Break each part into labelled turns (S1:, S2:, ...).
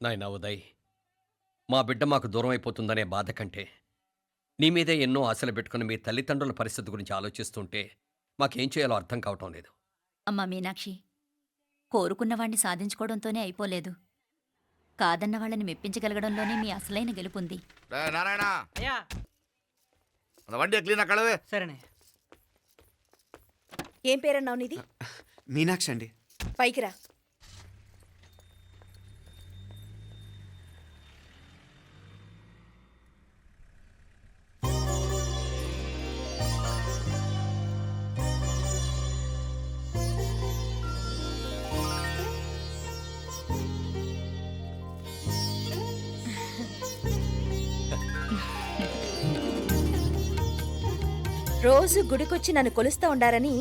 S1: నాయనా ఉదయ్, మా బిడ్డ మాకు దూరం అయిపోతుందనే బాధ కంటే నీ మీదే ఎన్నో ఆశలు పెట్టుకుని మీ తల్లిదండ్రుల పరిస్థితి గురించి ఆలోచిస్తుంటే మాకేం చేయాలో అర్థం కావటం లేదు.
S2: అమ్మా మీనాక్షి, కోరుకున్నవాణ్ణి సాధించుకోవడంతోనే అయిపోలేదు. కాదన్న వాళ్ళని మెప్పించగలగడంలోనే మీ అసలైన గెలుపుంది.
S3: నారాయణ
S4: అయ్యా
S3: அந்த வண்டியை క్లీన్ కడవే.
S4: సరేనే.
S5: ఏం పేరన్నావు నీది?
S6: మీనాక్షి అండి.
S5: పైకి రా. రోజు గుడికొచ్చి నన్ను కొలుస్తా ఉండారని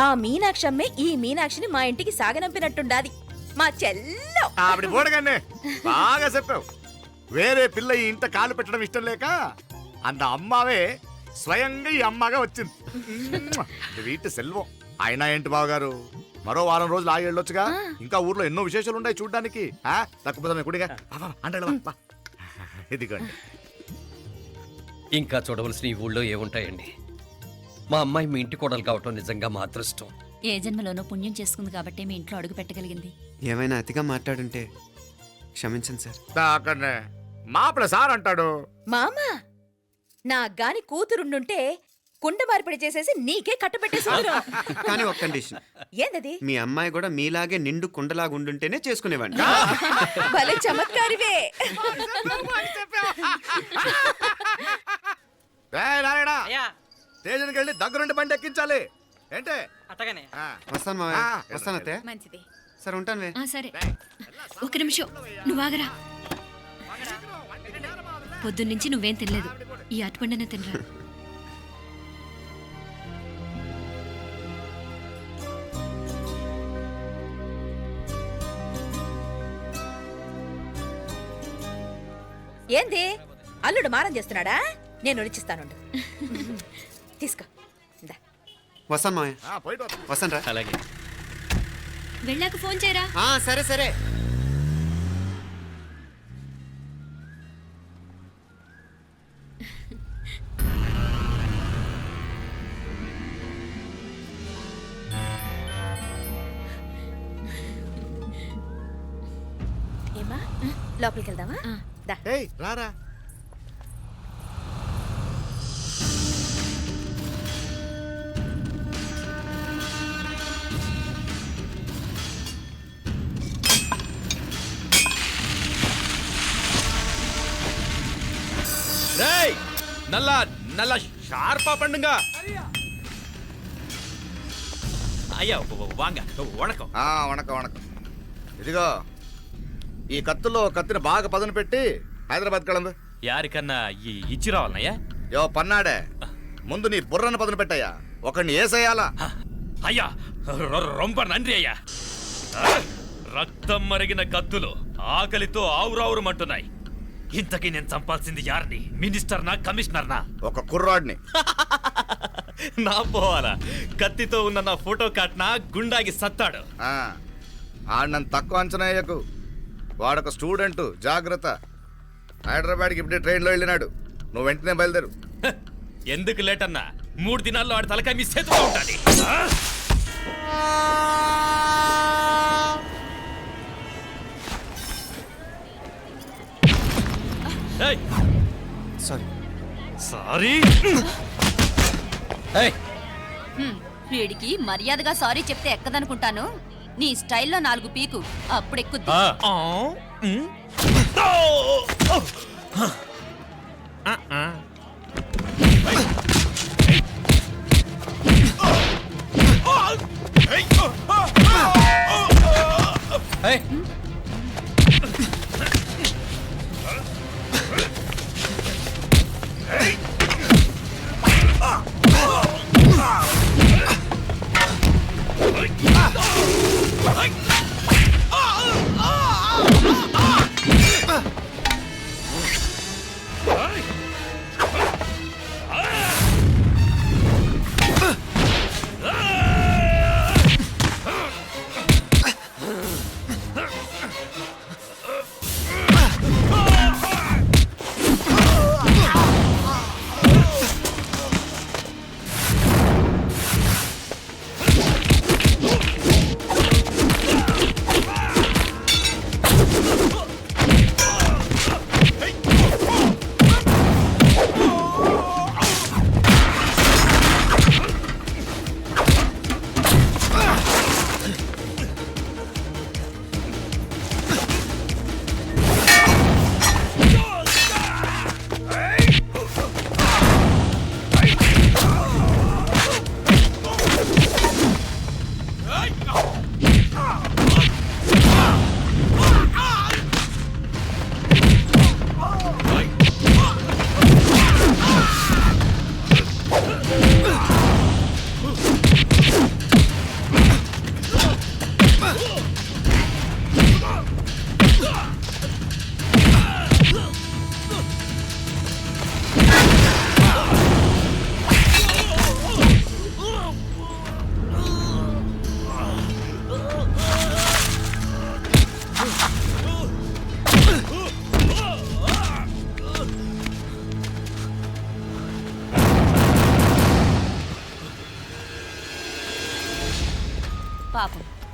S5: ఆ మీనాక్షమ్మే ఈ మీనాక్షిని మా ఇంటికి సాగనంపినట్టుండాది. మా చెల్లో
S3: ఆవిడ పోడగానే బాగా చెప్పావు. వేరే పిల్ల ఈ ఇంట కాలు పెట్టడం ఇష్టం లేక అంత అమ్మావే స్వయంగా ఈ అమ్మగా వచ్చింది. వీటి సెల్వం. అయినా ఏంటి బావగారు, మరో వారం రోజులు ఆగి వెళ్ళొచ్చుగా. ఇంకా ఊర్లో ఎన్నో విశేషాలు ఉన్నాయి చూడ్డానికి. తక్కువ కుడిగా అంటే ఇదిగోండి.
S1: ఇంకా చూడవలసిన ఈ ఊళ్ళో ఏముంటాయండి? మా అమ్మాయి మీ ఇంటి కోడలు కావటం నిజంగా మా అదృష్టం.
S2: ఏ జన్మలోనో పుణ్యం చేసుకుంది కాబట్టి మీ ఇంట్లో అడుగు పెట్టగలిగింది.
S6: ఏమైనా అతిగా మాట్లాడుంటే క్షమించండి సార్.
S3: అక్కడనే మాపల సార్ అంటాడు.
S5: మామా, నా గాని కూతురుండుంటే కుండ మార్పిడి చేసేసి నీకే కట్టబెట్టేసి
S6: కానీ ఒక కండిషన్.
S5: ఏందది?
S6: మీ అమ్మాయి కూడా మీలాగే నిండు కుండలాగా ఉండుంటేనే చేసుకునేవాడిని.
S5: భలే చమత్కారివే.
S3: నారాయణ
S4: అయ్యా
S3: స్టేషన్కి వెళ్ళి దగ్గరుండి బండి ఎక్కించాలి. ఏంటే
S4: అట్టగానే.
S6: వస్తాను మావయ్య. వస్తాను అత్తే.
S5: మంచిది.
S6: సరే ఉంటాను వే.
S2: సరే, ఒక నిమిషం నువ్వాగరా. పొద్దున్నుంచి నువ్వేం తినలేదు. ఈ అటుపండనే తినరా.
S5: ఏంది అల్లుడు మారం చేస్తున్నాడా? నేను రుచిస్తానుండు. తీసుకో. ఇందా.
S6: వస్తాను మావయ్య.
S3: పోయిట్
S6: వస్తాను రా.
S1: అలాగే.
S2: వెళ్ళాక ఫోన్ చేయరా.
S6: సరే సరే.
S5: ఏమా, లోపలికి వెళ్దామా? దా.
S3: ఏయ్ రారా.
S7: டேய் நல்லா நல்லா ஷார்ப்பா பண்ணுங்க. ஐயா வாங்க வணக்கம்.
S3: వణకం వణకం. ఇదిగో ఈ కత్తులో కత్తిని బాగా పదును పెట్టి హైదరాబాద్ కలందు.
S7: யாருக்கన్నా ఇచ్చి రావాలన్నయ్యా?
S3: యో పన్నాడే, ముందు నీ బుర్రను పదును పెట్టయ్యా. ఒకడిని ఏసేయాలా.
S7: అయ్యా రొంబ నంది అయ్యా. రక్తం మరిగిన కత్తులు ఆకలితో ఆవురావురమంటున్నాయి. ఇంతకీ నేను చంపాల్సింది యారిని? మినిస్టర్నా కమిషనర్నా?
S3: ఒక కుర్రాడిని.
S7: నా పోవాలా? కత్తితో ఉన్న నా ఫోటో కాట్నా గుండాగి సత్తాడు.
S3: ఆడినంత తక్కువ అంచనా వేయకు. వాడొక స్టూడెంట్, జాగ్రత్త. హైదరాబాద్కి ఇప్పుడే ట్రైన్లో వెళ్ళినాడు. నువ్వు వెంటనే బయలుదేరు.
S7: ఎందుకు లేట్ అన్నా? 3 దినాల్లో ఆడి తలకాయ మీ చేతిలో ఉంటుంది.
S6: సారీ.
S7: సారీ.
S2: వీడికి మర్యాదగా సారీ చెప్తే ఎక్కదనుకుంటాను. నీ స్టైల్లో 4 పీకు, అప్పుడెక్కుద్ది.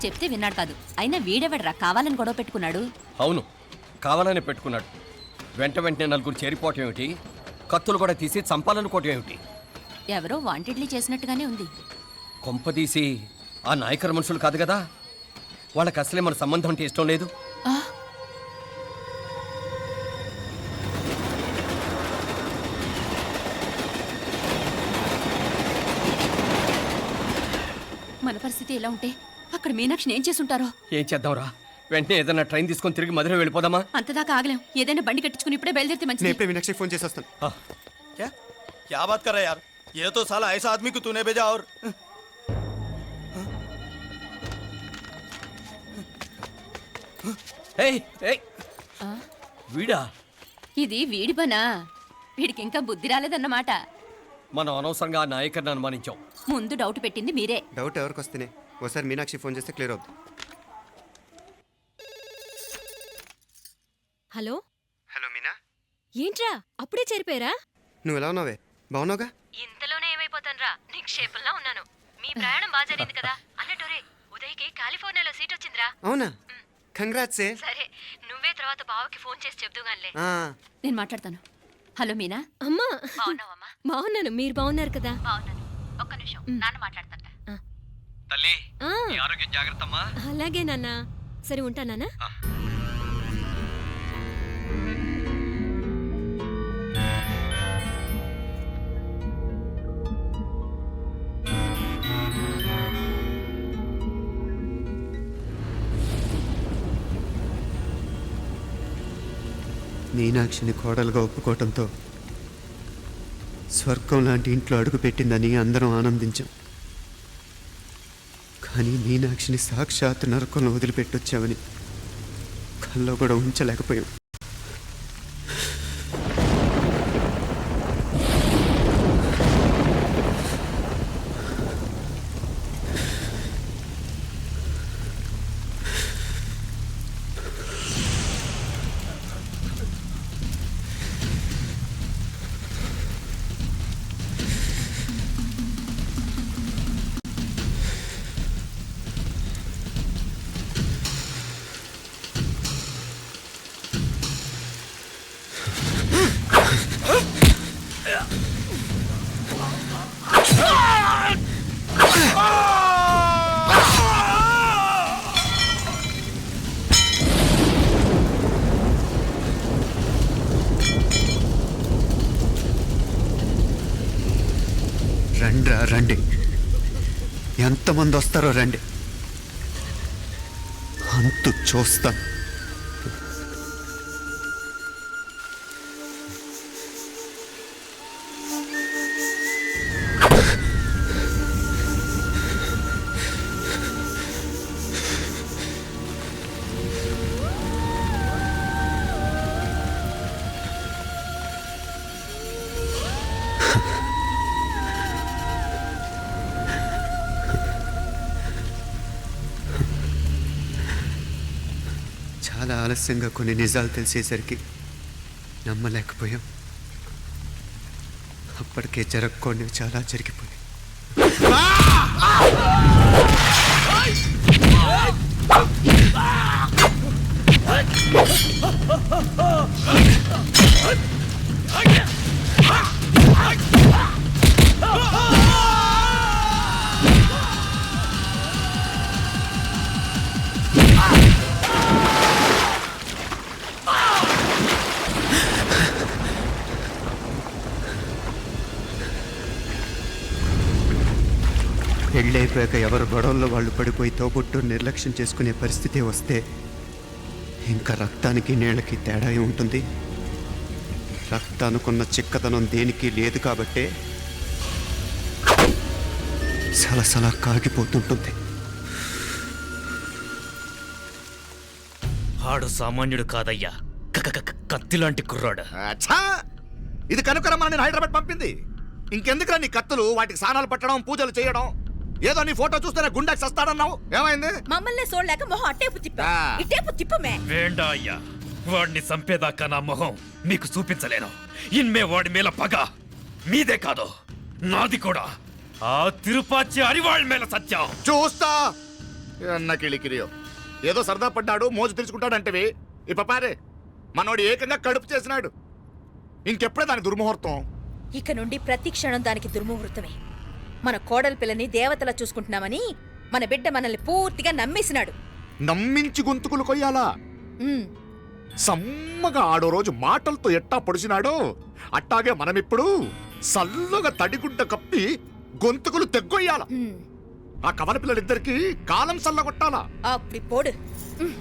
S2: చెప్తే విన్నాడు కాదు. అయినా వీడెవడరా కావాలని గొడవ పెట్టుకున్నాడు?
S1: అవును, కావాలని పెట్టుకున్నాడు. వెంటనే నలుగురు చేరిపోవటం ఏమిటి, కత్తులు కూడా తీసి చంపాలనుకోవటం ఏమిటి?
S2: ఎవరో వాంటెడ్లీ చేసినట్టుగానే ఉంది.
S1: కొంపదీసి ఆ నాయకర్ మనుషులు కాదు కదా? వాళ్ళకి అసలే మన సంబంధం అంటే ఇష్టం లేదు.
S2: ఆ, మన పరిస్థితి ఎలా ఉంటే అక్కడ మీనాక్షిని ఏం చేసుంటారో.
S1: ఏం చేద్దాంరా? వెంటనే ఏదైనా ట్రైన్ తీసుకొని తిరిగి మధుర వెళ్ళిపోదామా?
S2: అంతదాకా ఆగలేం. ఏదైనా బండి కట్టించుకుని ఇప్పుడే బయలుదేరితే
S6: నేను
S2: మంచిది.
S6: ఇప్పుడే మీనాక్షి ఫోన్ చేసి వస్తాను.
S4: क्या क्या बात कर रहा है यार? ये तो साला ऐसा आदमी को तूने भेजा और
S1: ఏయ్, ఏయ్,
S2: ఆ,
S1: వీడా?
S2: ఇది వీడి పనా? వీడికి ఇంకా బుద్ధి రాలేదన్నమాట.
S1: మనం అనవసరంగా ఆ నాయకర్ని అనుమానించాం.
S2: ముందు డౌట్ పెట్టింది మీరే.
S6: డౌట్ ఎవరికి వస్తేనే ఒకసారి మీనాక్షి ఫోన్ చేస్తే క్లియర్ అవుతుంది.
S8: హలో
S6: హలో మీనా,
S8: ఏంట్రా అప్పుడే చేరిపోయారా?
S6: నువ్వు ఎలా ఉన్నావే? బాగున్నావుగా?
S8: ఇంతలోనే ఏమైపోతాన్రా? నిక్షేపంలా ఉన్నాను. మీ ప్రయాణం బాగా జరిగింది కదా? అన్నట్టురే ఉదయ్కి కాలిఫోర్నియాలో సీట్ వచ్చిందిరా.
S6: అవునా? కంగ్రాట్స్.
S8: సరే నువ్వే తర్వాత బావకి ఫోన్ చేసి చెప్దుగానిలే.
S2: నేను మాట్లాడతాను. హలో మీనా.
S8: అమ్మా
S2: బాగున్నావమ్మా?
S8: బాగున్నాను, మీరు బాగున్నారు కదా?
S2: బాగున్నాను. ఒక్క నిమిషం, నాన్న మాట్లాడతాను.
S1: తల్లి,
S8: ఆ,
S1: నీ ఆరోగ్యం జాగ్రత్తమ్మా.
S8: అలాగే నాన్న. సరే ఉంటానా?
S6: మీనాక్షిని కోడలుగా ఒప్పుకోవటంతో స్వర్గం లాంటి ఇంట్లో అడుగుపెట్టిందని అందరం ఆనందించాం. కానీ మీనాక్షిని సాక్షాత్ నరకంలో వదిలిపెట్టొచ్చామని కల్లో కూడా ఉంచలేకపోయాం. రండి, ఎంతమంది వస్తారో రండి, అంతు చూస్తాను. చాలా ఆలస్యంగా కొన్ని నిజాలు తెలిసేసరికి నమ్మలేకపోయాం. అప్పటికే జరగకూడనివి చాలా జరిగిపోయాయి. పెళ్ళైపోయాక ఎవరు గొడవల్లో వాళ్ళు పడిపోయి తోబుట్టు నిర్లక్ష్యం చేసుకునే పరిస్థితి వస్తే ఇంకా రక్తానికి నీళ్ళకి తేడా ఉంటుంది. రక్తానుకున్న చిక్కదనం దేనికి లేదు కాబట్టే సలసలా కాగిపోతుంటుంది.
S7: ఆడు సామాన్యుడు కాదయ్యా, కత్తి లాంటి కుర్రాడు.
S3: అచ్చా, ఇది కనుకరమ్మని నేను హైదరాబాద్ పంపింది. ఇంకెందుకురా నీ కత్తులు, వాటికి స్నానాలు పట్టడం, పూజలు చేయడం? ఏదో నీ ఫోటో చూస్తేనే గుండెకి సస్తాడన్నావు, ఏమైంది?
S5: మమ్మల్ని చూడలేక మొహం అట్టేపు తిప్పా.
S3: ఆ.
S5: ఇట్టేపు తిప్పమే.
S7: వేండా అయ్యా, వాడిని చంపేదాకా నా మొహం మీకు చూపించలేను. ఇన్మే వాడి మేల పగ మీదే కాదు, నాది కూడా. ఆ తిరుపాచి అరివాళ్ళ మేల సత్యం
S3: చూస్తా. అన్న కిళికిరియో ఏదో సరదా పడ్డాడు మోజు తెచ్చుకుంటాడంటవి ఈ పపారే మనోడు ఏకంగా కడుపు చేసినాడు. ఇంకెప్పుడే దాని దుర్ముహూర్తం.
S5: ఇక నుండి ప్రతి క్షణం దానికి దుర్ముహూర్తమే. మన కోడలి పిల్లని దేవతలా చూసుకుంటున్నామని మన బిడ్డ మనల్ని పూర్తిగా నమ్మేసినాడు.
S3: నమ్మించి గొంతుకులు కొయ్యాలా?
S5: ఉమ్,
S3: సమ్మగా ఆడో రోజు మాటలతో ఎట్టా పొడిచినాడో అట్టాగే మనమిప్పుడు సల్లుగా తడిగుడ్డ కప్పి గొంతుకులు తెగ్గొయ్యాల.
S5: ఉమ్.
S3: ఆ కవల పిల్లలిద్దరికి కాలం సల్లగొట్టాలా?
S5: అప్పుడు పోడు. ఉమ్.